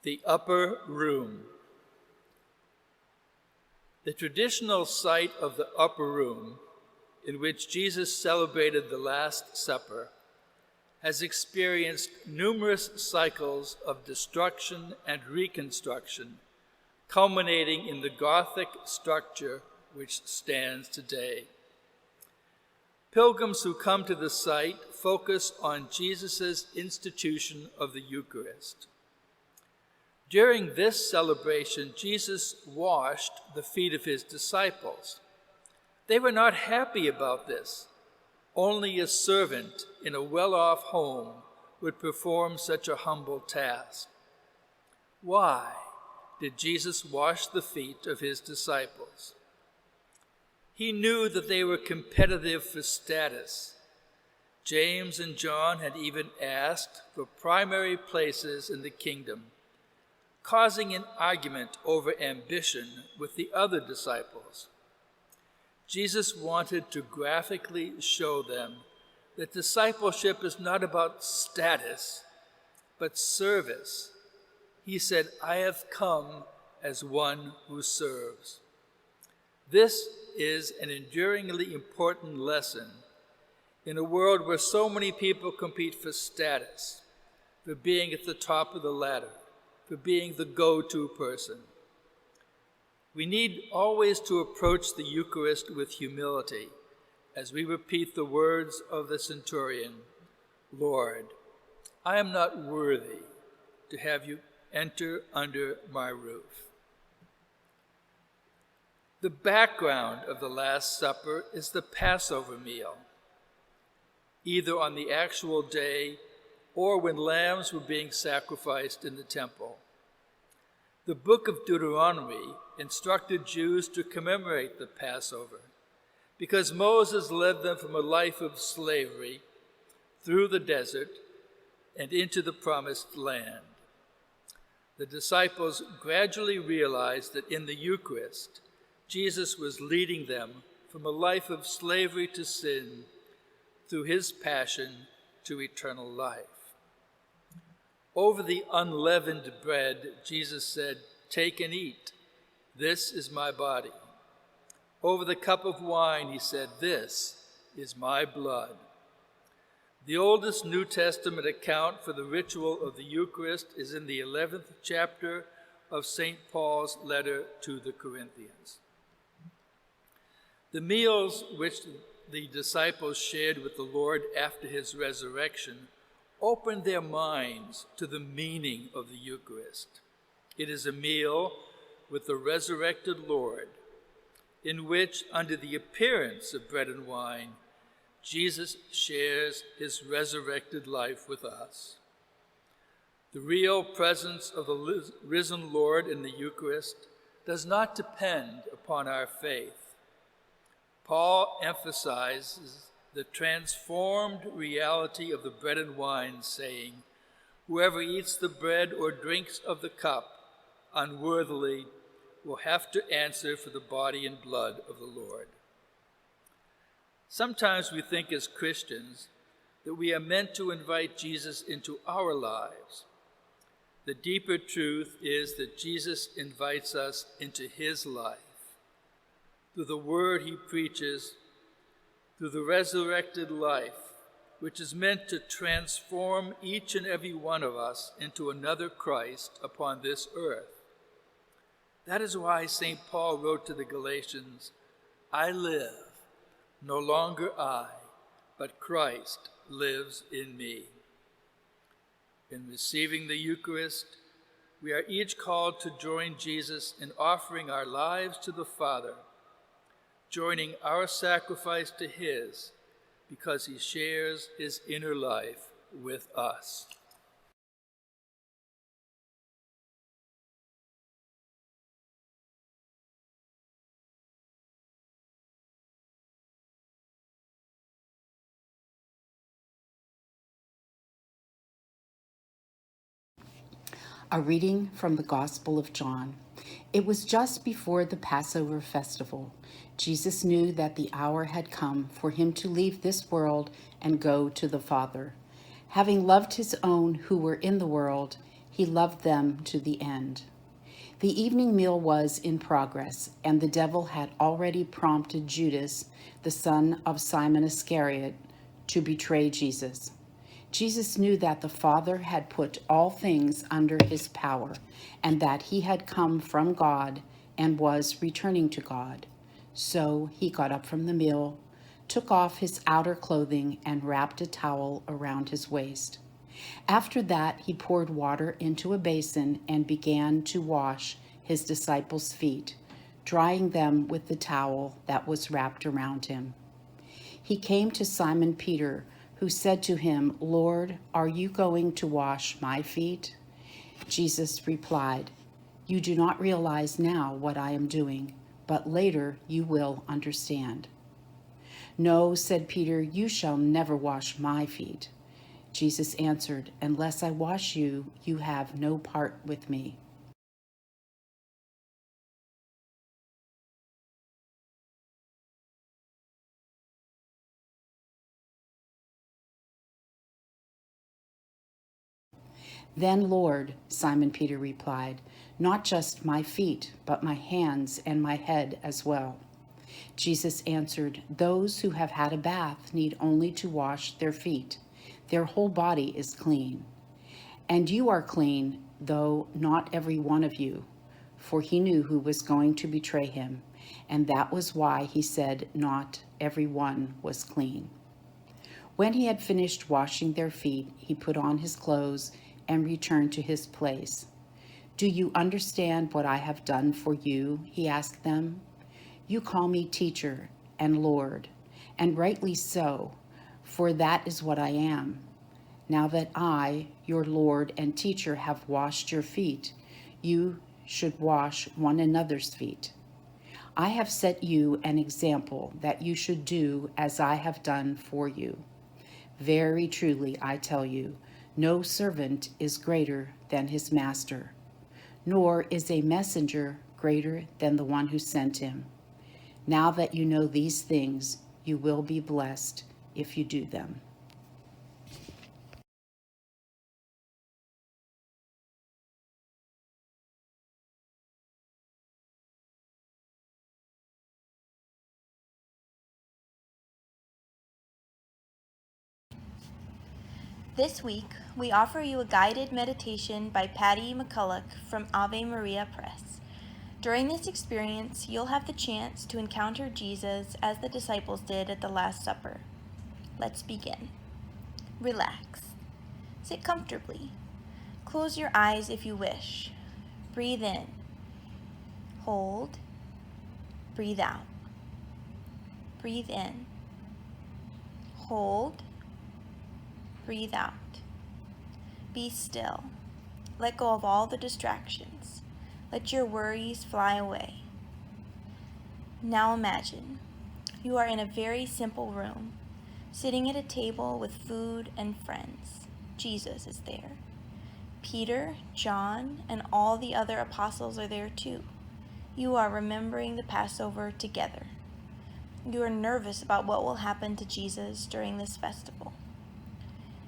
The upper room. The traditional site of the upper room, in which Jesus celebrated the Last Supper, has experienced numerous cycles of destruction and reconstruction, culminating in the Gothic structure which stands today. Pilgrims who come to the site focus on Jesus' institution of the Eucharist. During this celebration, Jesus washed the feet of his disciples. They were not happy about this. Only a servant in a well-off home would perform such a humble task. Why did Jesus wash the feet of his disciples? He knew that they were competitive for status. James and John had even asked for primary places in the kingdom, causing an argument over ambition with the other disciples. Jesus wanted to graphically show them that discipleship is not about status, but service. He said, "I have come as one who serves." This is an enduringly important lesson in a world where so many people compete for status, for being at the top of the ladder, for being the go-to person. We need always to approach the Eucharist with humility as we repeat the words of the centurion, "Lord, I am not worthy to have you enter under my roof." The background of the Last Supper is the Passover meal, either on the actual day or when lambs were being sacrificed in the temple. The book of Deuteronomy instructed Jews to commemorate the Passover because Moses led them from a life of slavery through the desert and into the promised land. The disciples gradually realized that in the Eucharist, Jesus was leading them from a life of slavery to sin through his passion to eternal life. Over the unleavened bread, Jesus said, "Take and eat. This is my body." Over the cup of wine, he said, "This is my blood." The oldest New Testament account for the ritual of the Eucharist is in the 11th chapter of St. Paul's letter to the Corinthians. The meals which the disciples shared with the Lord after his resurrection opened their minds to the meaning of the Eucharist. It is a meal with the resurrected Lord, in which, under the appearance of bread and wine, Jesus shares his resurrected life with us. The real presence of the risen Lord in the Eucharist does not depend upon our faith. Paul emphasizes the transformed reality of the bread and wine, saying, "Whoever eats the bread or drinks of the cup unworthily will have to answer for the body and blood of the Lord." Sometimes we think as Christians that we are meant to invite Jesus into our lives. The deeper truth is that Jesus invites us into his life through the word he preaches, through the resurrected life, which is meant to transform each and every one of us into another Christ upon this earth. That is why St. Paul wrote to the Galatians, "I live, no longer I, but Christ lives in me." In receiving the Eucharist, we are each called to join Jesus in offering our lives to the Father, joining our sacrifice to his, because he shares his inner life with us. A reading from the Gospel of John. It was just before the Passover festival. Jesus knew that the hour had come for him to leave this world and go to the Father. Having loved his own who were in the world, He loved them to the end. The evening meal was in progress, and the devil had already prompted Judas, the son of Simon Iscariot, to betray Jesus. Jesus knew that the Father had put all things under his power, and that he had come from God and was returning to God. So he got up from the meal, took off his outer clothing, and wrapped a towel around his waist. After that, he poured water into a basin and began to wash his disciples' feet, drying them with the towel that was wrapped around him. He came to Simon Peter, who said to him, "Lord, are you going to wash my feet?" Jesus replied, "You do not realize now what I am doing, but later you will understand." "No," said Peter, "you shall never wash my feet." Jesus answered, "Unless I wash you, you have no part with me." "Then, Lord," Simon Peter replied, "not just my feet, but my hands and my head as well." Jesus answered, "Those who have had a bath need only to wash their feet. Their whole body is clean. And you are clean, though not every one of you." For he knew who was going to betray him, and that was why he said not every one was clean. When he had finished washing their feet, he put on his clothes and returned to his place. "Do you understand what I have done for you?" he asked them. "You call me teacher and Lord, and rightly so, for that is what I am. Now that I, your Lord and teacher, have washed your feet, you should wash one another's feet. I have set you an example that you should do as I have done for you. Very truly, I tell you, no servant is greater than his master, nor is a messenger greater than the one who sent him. Now that you know these things, you will be blessed if you do them." This week, we offer you a guided meditation by Patty McCulloch from Ave Maria Press. During this experience, you'll have the chance to encounter Jesus as the disciples did at the Last Supper. Let's begin. Relax. Sit comfortably. Close your eyes if you wish. Breathe in. Hold. Breathe out. Breathe in. Hold. Breathe out. Be still. Let go of all the distractions. Let your worries fly away. Now imagine you are in a very simple room, sitting at a table with food and friends. Jesus is there. Peter, John, and all the other apostles are there too. You are remembering the Passover together. You are nervous about what will happen to Jesus during this festival.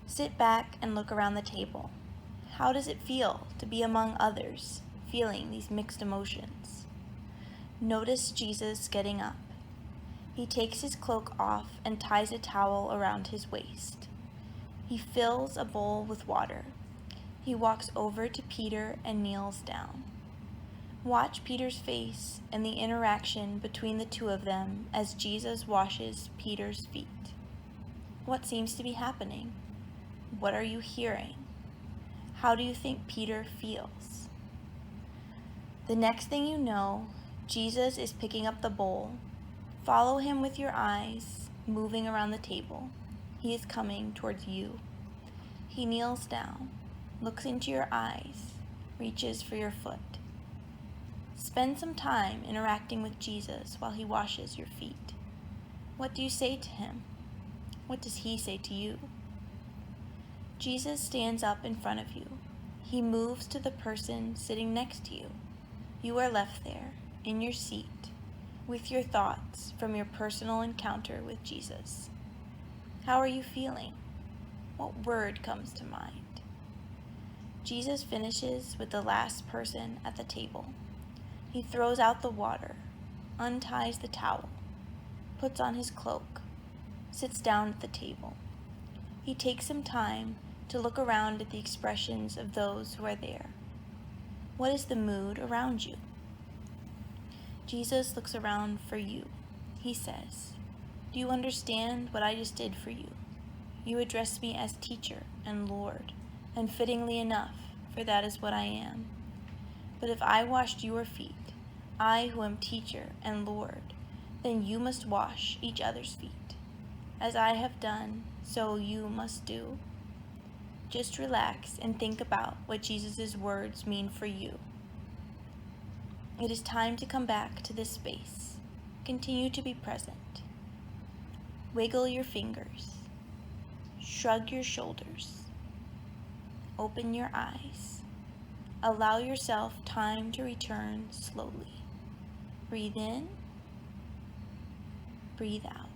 Sit back and look around the table. How does it feel to be among others, feeling these mixed emotions? Notice Jesus getting up. He takes his cloak off and ties a towel around his waist. He fills a bowl with water. He walks over to Peter and kneels down. Watch Peter's face and the interaction between the two of them as Jesus washes Peter's feet. What seems to be happening? What are you hearing? How do you think Peter feels? The next thing you know, Jesus is picking up the bowl. Follow him with your eyes, moving around the table. He is coming towards you. He kneels down, looks into your eyes, reaches for your foot. Spend some time interacting with Jesus while he washes your feet. What do you say to him? What does he say to you? Jesus stands up in front of you. He moves to the person sitting next to you. You are left there, in your seat, with your thoughts from your personal encounter with Jesus. How are you feeling? What word comes to mind? Jesus finishes with the last person at the table. He throws out the water, unties the towel, puts on his cloak, sits down at the table. He takes some time to look around at the expressions of those who are there. What is the mood around you? Jesus looks around for you. He says, "Do you understand what I just did for you? You address me as teacher and Lord, and fittingly enough, for that is what I am. But if I washed your feet, I who am teacher and Lord, then you must wash each other's feet. As I have done, so you must do." Just relax and think about what Jesus' words mean for you. It is time to come back to this space. Continue to be present. Wiggle your fingers. Shrug your shoulders. Open your eyes. Allow yourself time to return slowly. Breathe in. Breathe out.